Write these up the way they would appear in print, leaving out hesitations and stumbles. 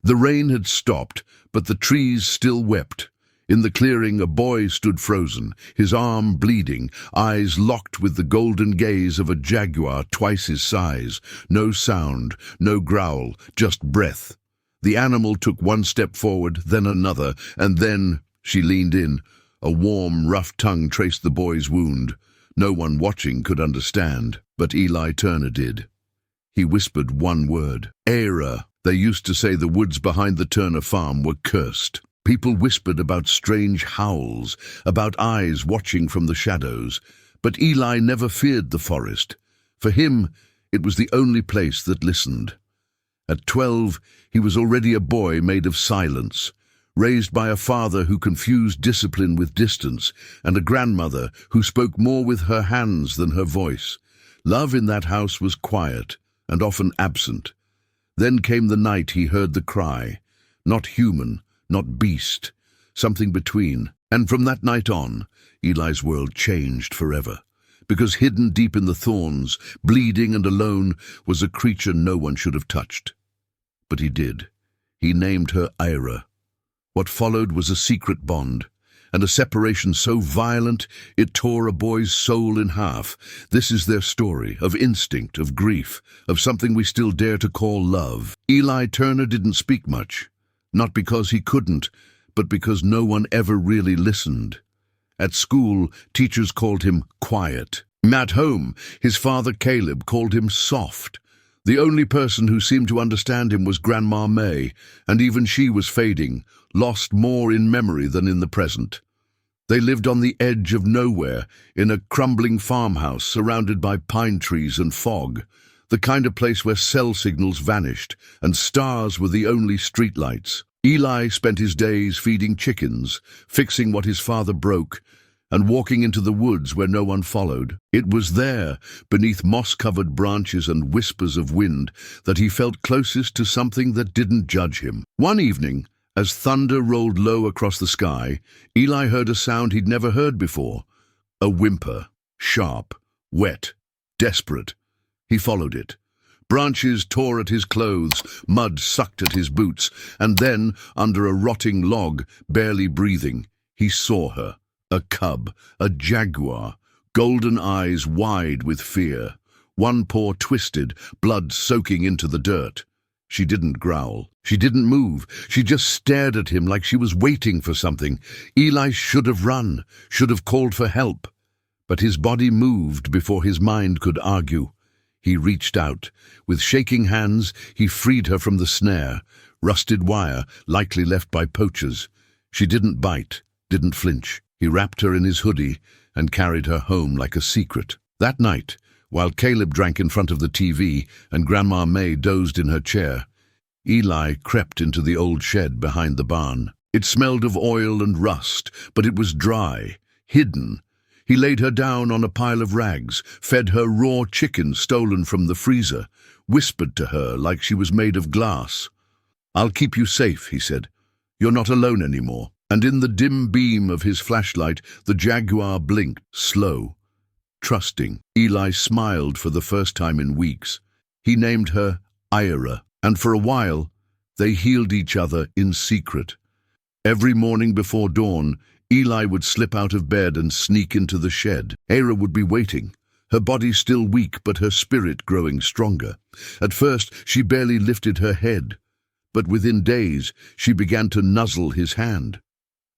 The rain had stopped, but the trees still wept. In the clearing, a boy stood frozen, his arm bleeding, eyes locked with the golden gaze of a jaguar twice his size. No sound, no growl, just breath. The animal took one step forward, then another, and then she leaned in. A warm, rough tongue traced the boy's wound. No one watching could understand, but Eli Turner did. He whispered one word, "Era." They used to say the woods behind the Turner farm were cursed. People whispered about strange howls, about eyes watching from the shadows. But Eli never feared the forest. For him, it was the only place that listened. At 12, he was already a boy made of silence, raised by a father who confused discipline with distance, and a grandmother who spoke more with her hands than her voice. Love in that house was quiet and often absent. Then came the night he heard the cry, not human, not beast, something between. And from that night on, Eli's world changed forever, because hidden deep in the thorns, bleeding and alone, was a creature no one should have touched. But he did. He named her Ira. What followed was a secret bond, and a separation so violent it tore a boy's soul in half. This is their story, of instinct, of grief, of something we still dare to call love. Eli Turner didn't speak much. Not because he couldn't, but because no one ever really listened. At school, teachers called him quiet. At home, his father Caleb called him soft. The only person who seemed to understand him was Grandma May, and even she was fading, lost more in memory than in the present. They lived on the edge of nowhere, in a crumbling farmhouse surrounded by pine trees and fog, the kind of place where cell signals vanished and stars were the only streetlights. Eli spent his days feeding chickens, fixing what his father broke, and walking into the woods where no one followed. It was there, beneath moss-covered branches and whispers of wind, that he felt closest to something that didn't judge him. One evening, as thunder rolled low across the sky, Eli heard a sound he'd never heard before. A whimper, sharp, wet, desperate. He followed it. Branches tore at his clothes, mud sucked at his boots, and then, under a rotting log, barely breathing, he saw her. A cub, a jaguar, golden eyes wide with fear, one paw twisted, blood soaking into the dirt. She didn't growl. She didn't move. She just stared at him like she was waiting for something. Eli should have run, should have called for help. But his body moved before his mind could argue. He reached out. With shaking hands, he freed her from the snare, rusted wire, likely left by poachers. She didn't bite, didn't flinch. He wrapped her in his hoodie and carried her home like a secret. That night, while Caleb drank in front of the TV and Grandma May dozed in her chair, Eli crept into the old shed behind the barn. It smelled of oil and rust, but it was dry, hidden. He laid her down on a pile of rags, fed her raw chicken stolen from the freezer, whispered to her like she was made of glass. "I'll keep you safe," he said. "You're not alone anymore." And in the dim beam of his flashlight, the jaguar blinked, slow, trusting. Eli smiled for the first time in weeks. He named her Ira, and for a while, they healed each other in secret. Every morning before dawn, Eli would slip out of bed and sneak into the shed. Ira would be waiting, her body still weak but her spirit growing stronger. At first, she barely lifted her head, but within days, she began to nuzzle his hand.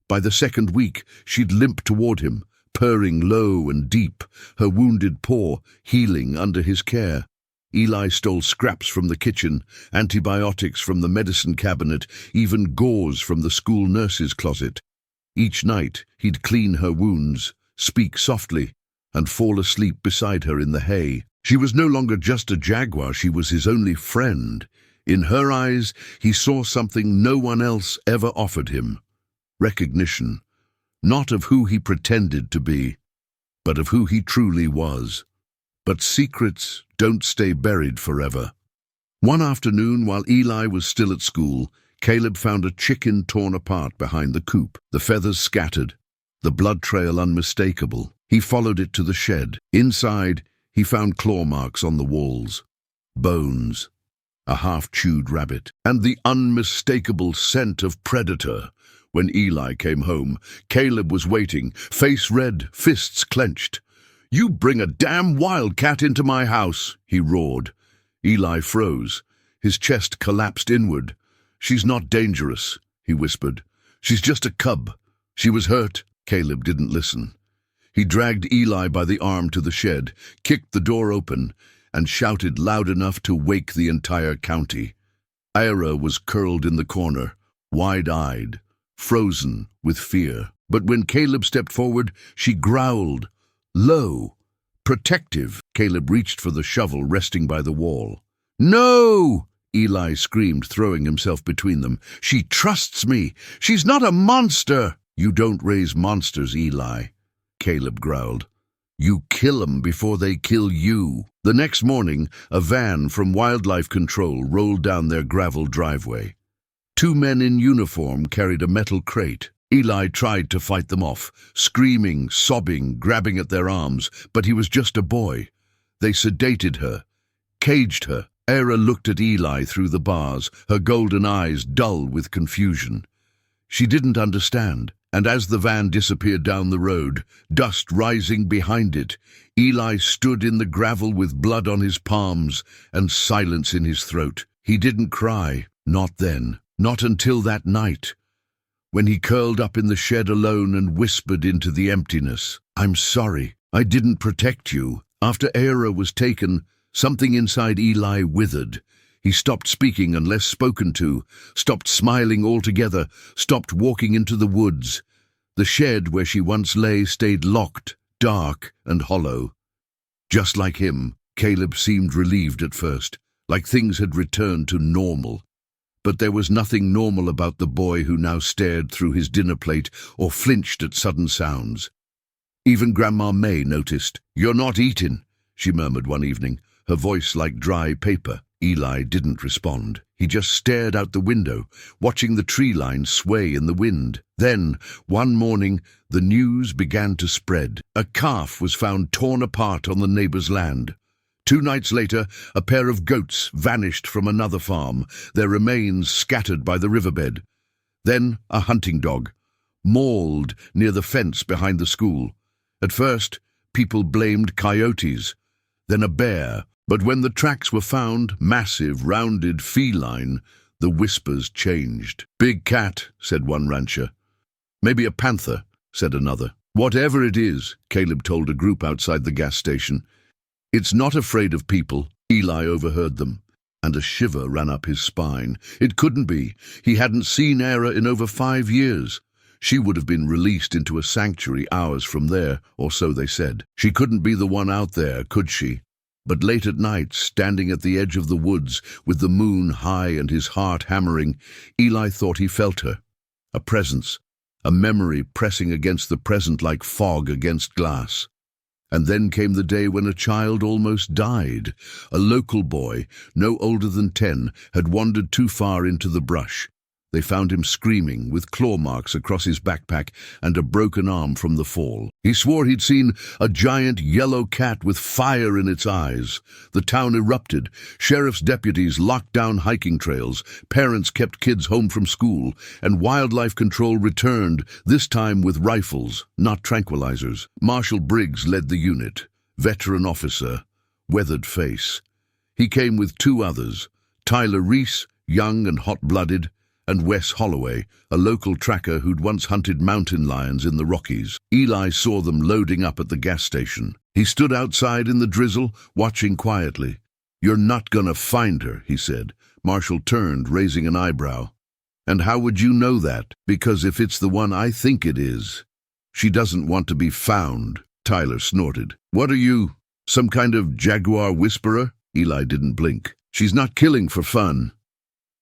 By the second week, she'd limp toward him, purring low and deep, her wounded paw healing under his care. Eli stole scraps from the kitchen, antibiotics from the medicine cabinet, even gauze from the school nurse's closet. Each night, he'd clean her wounds, speak softly, and fall asleep beside her in the hay. She was no longer just a jaguar, she was his only friend. In her eyes, he saw something no one else ever offered him. Recognition, not of who he pretended to be, but of who he truly was. But secrets don't stay buried forever. One afternoon, while Eli was still at school, Caleb found a chicken torn apart behind the coop, the feathers scattered, the blood trail unmistakable. He followed it to the shed. Inside, he found claw marks on the walls. Bones. a half-chewed rabbit, and the unmistakable scent of predator. When Eli came home, Caleb was waiting, face red, fists clenched. "You bring a damn wildcat into my house," he roared. Eli froze. His chest collapsed inward. "She's not dangerous," he whispered. "She's just a cub. She was hurt." Caleb didn't listen. He dragged Eli by the arm to the shed, kicked the door open, and shouted loud enough to wake the entire county. Ira was curled in the corner, wide-eyed, frozen with fear. But when Caleb stepped forward, she growled, low, protective. Caleb reached for the shovel resting by the wall. "No!" Eli screamed, throwing himself between them. "She trusts me. She's not a monster." "You don't raise monsters, Eli," Caleb growled. "You kill 'em before they kill you." The next morning, a van from Wildlife Control rolled down their gravel driveway. 2 men in uniform carried a metal crate. Eli tried to fight them off, screaming, sobbing, grabbing at their arms, but he was just a boy. They sedated her, caged her. Ira looked at Eli through the bars, her golden eyes dull with confusion. She didn't understand, and as the van disappeared down the road, dust rising behind it, Eli stood in the gravel with blood on his palms and silence in his throat. He didn't cry, not then, not until that night, when he curled up in the shed alone and whispered into the emptiness, "I'm sorry, I didn't protect you." After Ira was taken, something inside Eli withered. He stopped speaking unless spoken to, stopped smiling altogether, stopped walking into the woods. The shed where she once lay stayed locked, dark and hollow. Just like him, Caleb seemed relieved at first, like things had returned to normal. But there was nothing normal about the boy who now stared through his dinner plate or flinched at sudden sounds. Even Grandma May noticed. "You're not eating," she murmured one evening, her voice like dry paper. Eli didn't respond. He just stared out the window, watching the tree line sway in the wind. Then, one morning, the news began to spread. A calf was found torn apart on the neighbor's land. 2 nights later, a pair of goats vanished from another farm, their remains scattered by the riverbed. Then a hunting dog, mauled near the fence behind the school. At first, people blamed coyotes, then a bear. But when the tracks were found, massive, rounded, feline, the whispers changed. "Big cat," said one rancher. "Maybe a panther," said another. "Whatever it is," Caleb told a group outside the gas station, "it's not afraid of people." Eli overheard them, and a shiver ran up his spine. It couldn't be. He hadn't seen Ira in over 5 years. She would have been released into a sanctuary hours from there, or so they said. She couldn't be the one out there, could she? But late at night, standing at the edge of the woods, with the moon high and his heart hammering, Eli thought he felt her. A presence, a memory pressing against the present like fog against glass. And then came the day when a child almost died. A local boy, no older than 10, had wandered too far into the brush. They found him screaming, with claw marks across his backpack and a broken arm from the fall. He swore he'd seen a giant yellow cat with fire in its eyes. The town erupted. Sheriff's deputies locked down hiking trails. Parents kept kids home from school. And Wildlife Control returned, this time with rifles, not tranquilizers. Marshal Briggs led the unit. Veteran officer, weathered face. He came with 2 others, Tyler Reese, young and hot-blooded, and Wes Holloway, a local tracker who'd once hunted mountain lions in the Rockies. Eli saw them loading up at the gas station. He stood outside in the drizzle, watching quietly. "You're not gonna find her," he said. Marshall turned, raising an eyebrow. "And how would you know that?" "Because if it's the one I think it is, she doesn't want to be found," Tyler snorted. "What are you, some kind of Jaguar whisperer?" Eli didn't blink. "She's not killing for fun."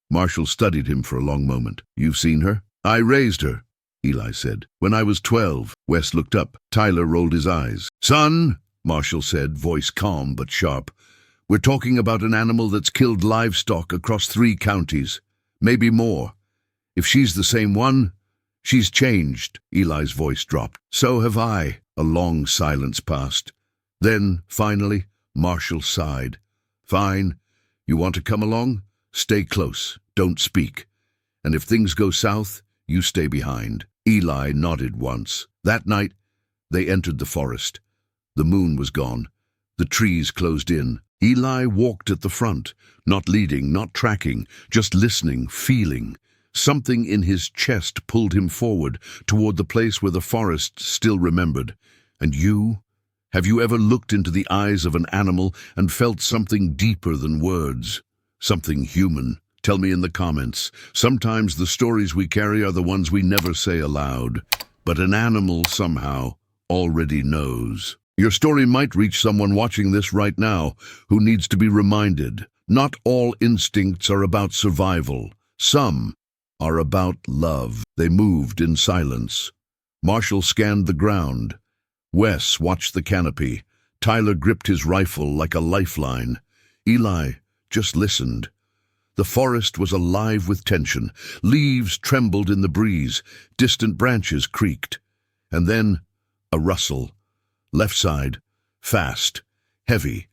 Marshall studied him for a long moment. "You've seen her?" "I raised her," Eli said. "When I was 12. Wes looked up. Tyler rolled his eyes. "Son," Marshall said, voice calm but sharp, "we're talking about an animal that's killed livestock across 3 counties. Maybe more. If she's the same one, she's changed." Eli's voice dropped. "So have I." A long silence passed. Then, finally, Marshall sighed. "Fine. You want to come along? Stay close, don't speak. And if things go south, you stay behind." Eli nodded once. That night, they entered the forest. The moon was gone. The trees closed in. Eli walked at the front, not leading, not tracking, just listening, feeling. Something in his chest pulled him forward, toward the place where the forest still remembered. And you? Have you ever looked into the eyes of an animal and felt something deeper than words? Something human? Tell me in the comments. Sometimes the stories we carry are the ones we never say aloud, but an animal somehow already knows. Your story might reach someone watching this right now who needs to be reminded. Not all instincts are about survival. Some are about love. They moved in silence. Marshall scanned the ground. Wes watched the canopy. Tyler gripped his rifle like a lifeline. Eli just listened. The forest was alive with tension. Leaves trembled in the breeze. Distant branches creaked. And then a rustle. Left side. Fast. Heavy.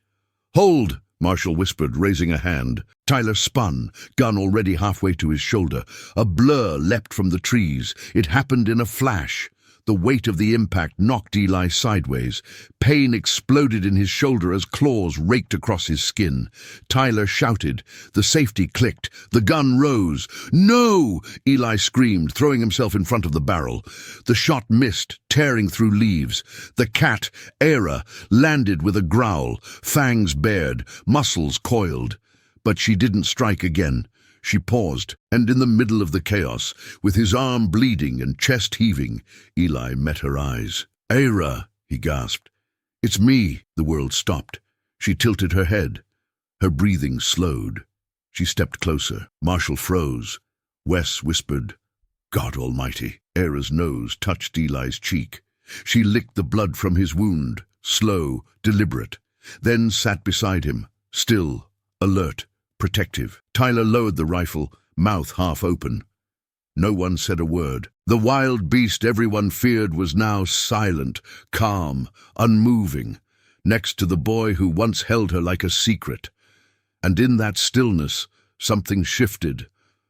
"Hold!" Marshall whispered, raising a hand. Tyler spun, gun already halfway to his shoulder. A blur leapt from the trees. It happened in a flash. The weight of the impact knocked Eli sideways. Pain exploded in his shoulder as claws raked across his skin. Tyler shouted. The safety clicked. The gun rose. "No!" Eli screamed, throwing himself in front of the barrel. The shot missed, tearing through leaves. The cat, Era, landed with a growl, fangs bared, muscles coiled. But she didn't strike again. She paused, and in the middle of the chaos, with his arm bleeding and chest heaving, Eli met her eyes. "Era," he gasped. "It's me." The world stopped. She tilted her head. Her breathing slowed. She stepped closer. Marshall froze. Wes whispered, "God Almighty." Era's nose touched Eli's cheek. She licked the blood from his wound, slow, deliberate, then sat beside him, still, alert, protective. Tyler lowered the rifle, mouth half open. No one said a word. The wild beast everyone feared was now silent, calm, unmoving, next to the boy who once held her like a secret. And in that stillness, something shifted,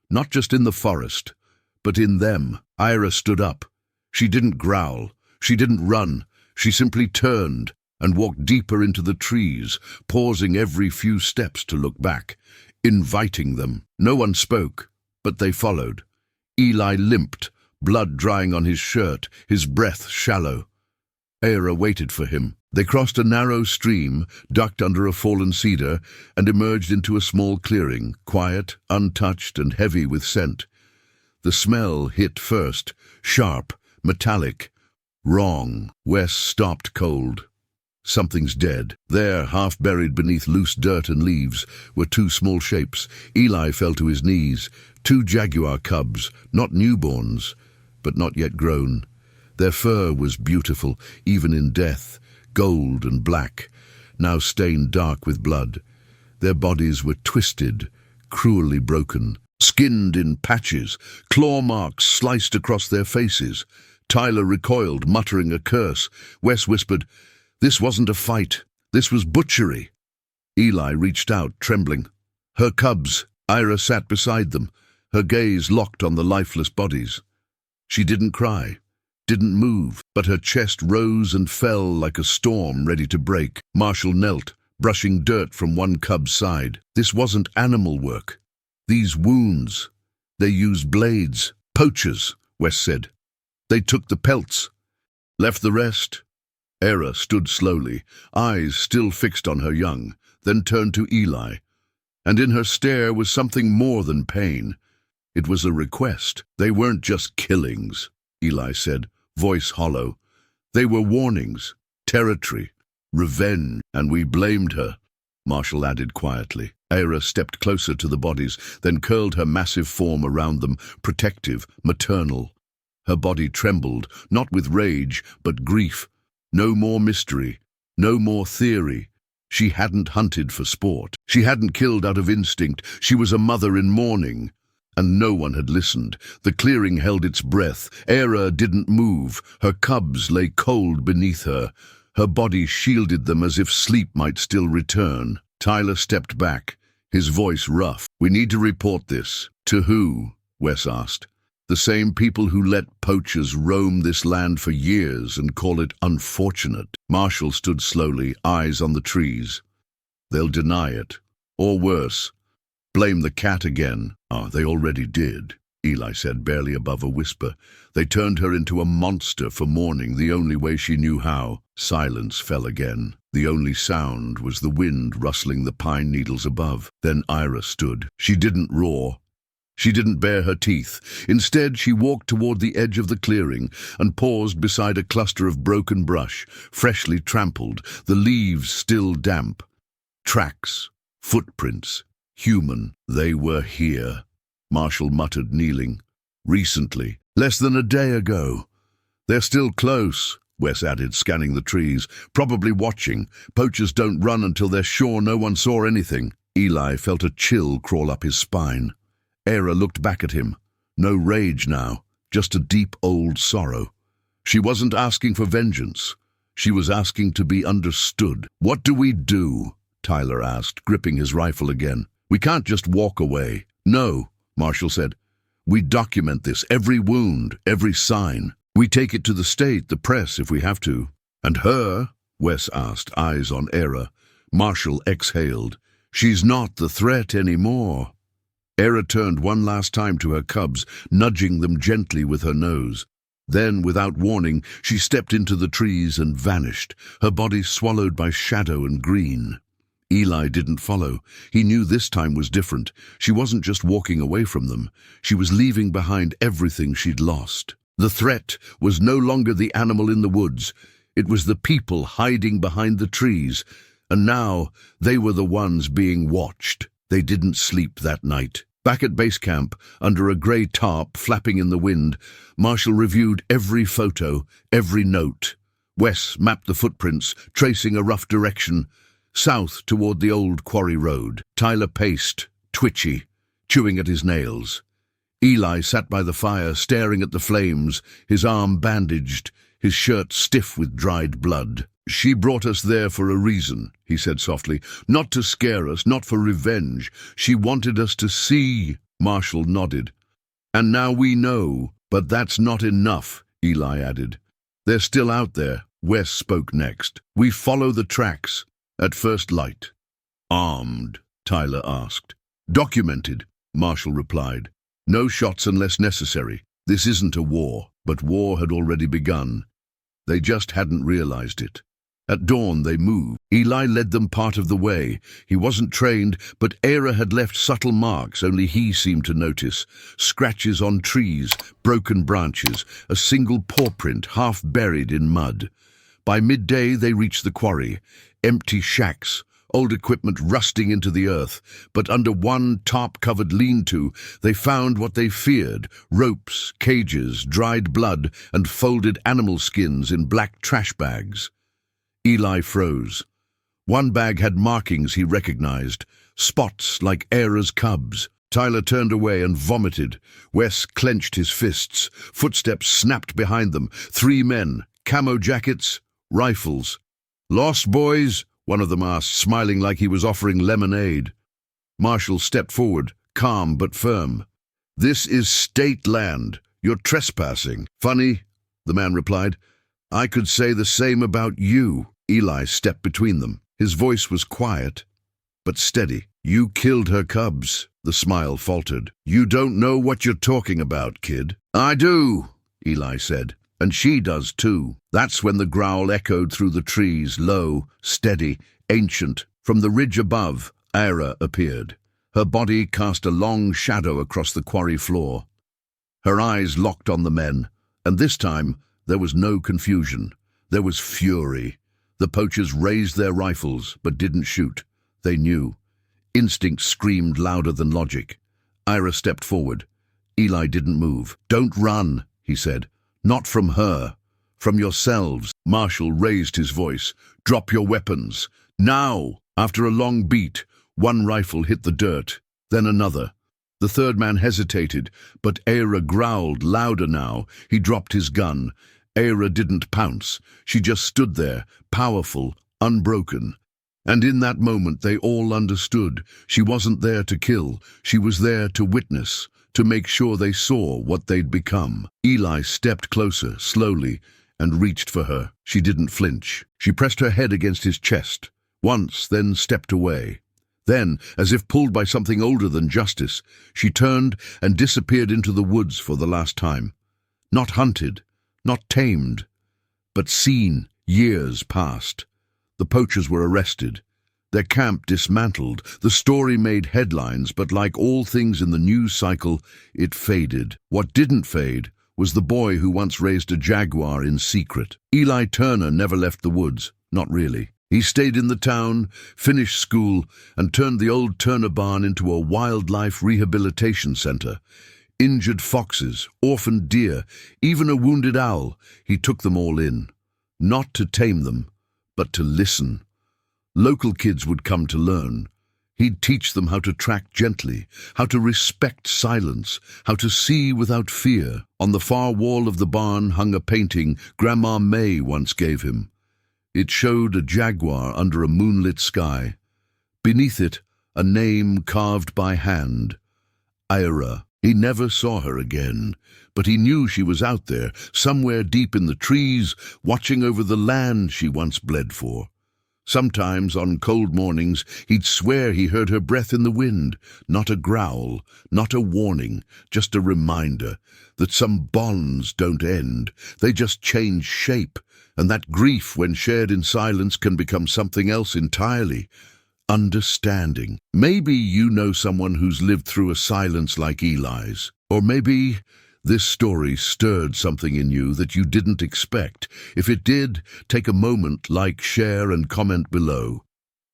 not just in the forest, but in them. Ira stood up. She didn't growl. She didn't run. She simply turned and walked deeper into the trees, pausing every few steps to look back, inviting them. No one spoke, but they followed. Eli limped, blood drying on his shirt, his breath shallow. Era waited for him. They crossed a narrow stream, ducked under a fallen cedar, and emerged into a small clearing, quiet, untouched, and heavy with scent. The smell hit first, sharp, metallic. Wrong. Wes stopped cold. Something's dead. There, half buried beneath loose dirt and leaves, were two small shapes. Eli fell to his knees. Two jaguar cubs, not newborns, but not yet grown. Their fur was beautiful, even in death, gold and black, now stained dark with blood. Their bodies were twisted, cruelly broken, skinned in patches, claw marks sliced across their faces. Tyler recoiled, muttering a curse. Wes whispered, "This wasn't a fight. This was butchery." Eli reached out, trembling. Her cubs. Ira sat beside them, her gaze locked on the lifeless bodies. She didn't cry, didn't move, but her chest rose and fell like a storm ready to break. Marshall knelt, brushing dirt from one cub's side. This wasn't animal work. These wounds, they used blades. "Poachers," Wes said. "They took the pelts. Left the rest." Era stood slowly, eyes still fixed on her young, then turned to Eli. And in her stare was something more than pain. It was a request. "They weren't just killings," Eli said, voice hollow. "They were warnings, territory, revenge, and we blamed her," Marshall added quietly. Era stepped closer to the bodies, then curled her massive form around them, protective, maternal. Her body trembled, not with rage, but grief. No more mystery, no more theory. She hadn't hunted for sport. She hadn't killed out of instinct. She was a mother in mourning. And no one had listened. The clearing held its breath. Era didn't move. Her cubs lay cold beneath her. Her body shielded them as if sleep might still return. Tyler stepped back, his voice rough. "We need to report this." "To who?" Wes asked. "The same people who let poachers roam this land for years and call it unfortunate." Marshall stood slowly, eyes on the trees. "They'll deny it. Or worse, blame the cat again." "Ah, they already did," Eli said, barely above a whisper. "They turned her into a monster for mourning the only way she knew how." Silence fell again. The only sound was the wind rustling the pine needles above. Then Ira stood. She didn't roar. She didn't bare her teeth. Instead, she walked toward the edge of the clearing and paused beside a cluster of broken brush, freshly trampled, the leaves still damp. Tracks, footprints, human. "They were here," Marshall muttered, kneeling. "Recently. Less than a day ago." "They're still close," Wes added, scanning the trees. "Probably watching. Poachers don't run until they're sure no one saw anything." Eli felt a chill crawl up his spine. Era looked back at him. No rage now, just a deep old sorrow. She wasn't asking for vengeance. She was asking to be understood. "What do we do?" Tyler asked, gripping his rifle again. "We can't just walk away." "No," Marshall said. "We document this, every wound, every sign. We take it to the state, the press, if we have to." "And her?" Wes asked, eyes on Era. Marshall exhaled. "She's not the threat anymore." Era turned one last time to her cubs, nudging them gently with her nose. Then, without warning, she stepped into the trees and vanished, her body swallowed by shadow and green. Eli didn't follow. He knew this time was different. She wasn't just walking away from them. She was leaving behind everything she'd lost. The threat was no longer the animal in the woods. It was the people hiding behind the trees. And now they were the ones being watched. They didn't sleep that night. Back at base camp, under a grey tarp flapping in the wind, Marshall reviewed every photo, every note. Wes mapped the footprints, tracing a rough direction, south toward the old quarry road. Tyler paced, twitchy, chewing at his nails. Eli sat by the fire, staring at the flames, his arm bandaged, his shirt stiff with dried blood. "She brought us there for a reason," he said softly. "Not to scare us, not for revenge. She wanted us to see." Marshall nodded. "And now we know. But that's not enough," Eli added. "They're still out there." Wes spoke next. "We follow the tracks. At first light." "Armed?" Tyler asked. "Documented," Marshall replied. "No shots unless necessary. This isn't a war." But war had already begun. They just hadn't realized it. At dawn they moved. Eli led them part of the way. He wasn't trained, but Era had left subtle marks only he seemed to notice. Scratches on trees, broken branches, a single paw print half buried in mud. By midday they reached the quarry. Empty shacks, old equipment rusting into the earth. But under one tarp-covered lean-to, they found what they feared: ropes, cages, dried blood, and folded animal skins in black trash bags. Eli froze. One bag had markings he recognized, spots like Era's cubs. Tyler turned away and vomited. Wes clenched his fists. Footsteps snapped behind them. 3 men, camo jackets, rifles. "Lost, boys?" one of them asked, smiling like he was offering lemonade. Marshall stepped forward, calm but firm. "This is state land. You're trespassing." "Funny," the man replied. "I could say the same about you." Eli stepped between them. His voice was quiet, but steady. "You killed her cubs," the smile faltered. "You don't know what you're talking about, kid." "I do," Eli said. "And she does too." That's when the growl echoed through the trees, low, steady, ancient. From the ridge above, Ira appeared. Her body cast a long shadow across the quarry floor. Her eyes locked on the men, and this time there was no confusion. There was fury. The poachers raised their rifles, but didn't shoot. They knew. Instinct screamed louder than logic. Ira stepped forward. Eli didn't move. "Don't run," he said. "Not from her. From yourselves." Marshall raised his voice. "Drop your weapons. Now!" After a long beat, one rifle hit the dirt, then another. The third man hesitated, but Era growled louder now. He dropped his gun. Era didn't pounce. She just stood there, powerful, unbroken. And in that moment they all understood. She wasn't there to kill, she was there to witness, to make sure they saw what they'd become. Eli stepped closer, slowly, and reached for her. She didn't flinch. She pressed her head against his chest, once, then stepped away. Then, as if pulled by something older than justice, she turned and disappeared into the woods for the last time. Not hunted, not tamed, but seen. Years passed. The poachers were arrested, their camp dismantled. The story made headlines, but like all things in the news cycle, it faded. What didn't fade was the boy who once raised a jaguar in secret. Eli Turner never left the woods, not really. He stayed in the town, finished school, and turned the old Turner barn into a wildlife rehabilitation center. Injured foxes, orphaned deer, even a wounded owl, he took them all in. Not to tame them, but to listen. Local kids would come to learn. He'd teach them how to track gently, how to respect silence, how to see without fear. On the far wall of the barn hung a painting Grandma May once gave him. It showed a jaguar under a moonlit sky. Beneath it, a name carved by hand. Ira. He never saw her again, but he knew she was out there, somewhere deep in the trees, watching over the land she once bled for. Sometimes, on cold mornings, he'd swear he heard her breath in the wind, not a growl, not a warning, just a reminder that some bonds don't end, they just change shape, and that grief, when shared in silence, can become something else entirely. Understanding. Maybe you know someone who's lived through a silence like Eli's. Or maybe this story stirred something in you that you didn't expect. If it did, take a moment, like, share, and comment below.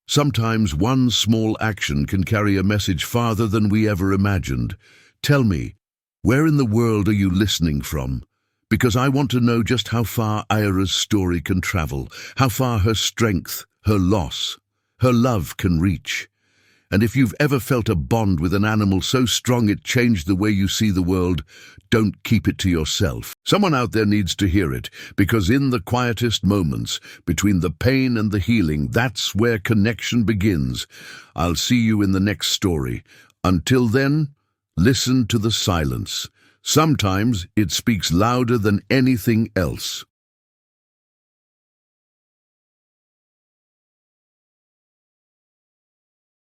Sometimes one small action can carry a message farther than we ever imagined. Tell me, where in the world are you listening from? Because I want to know just how far Ira's story can travel, how far her strength, her loss, her love can reach. And if you've ever felt a bond with an animal so strong it changed the way you see the world, don't keep it to yourself. Someone out there needs to hear it, because in the quietest moments, between the pain and the healing, that's where connection begins. I'll see you in the next story. Until then, listen to the silence. Sometimes it speaks louder than anything else.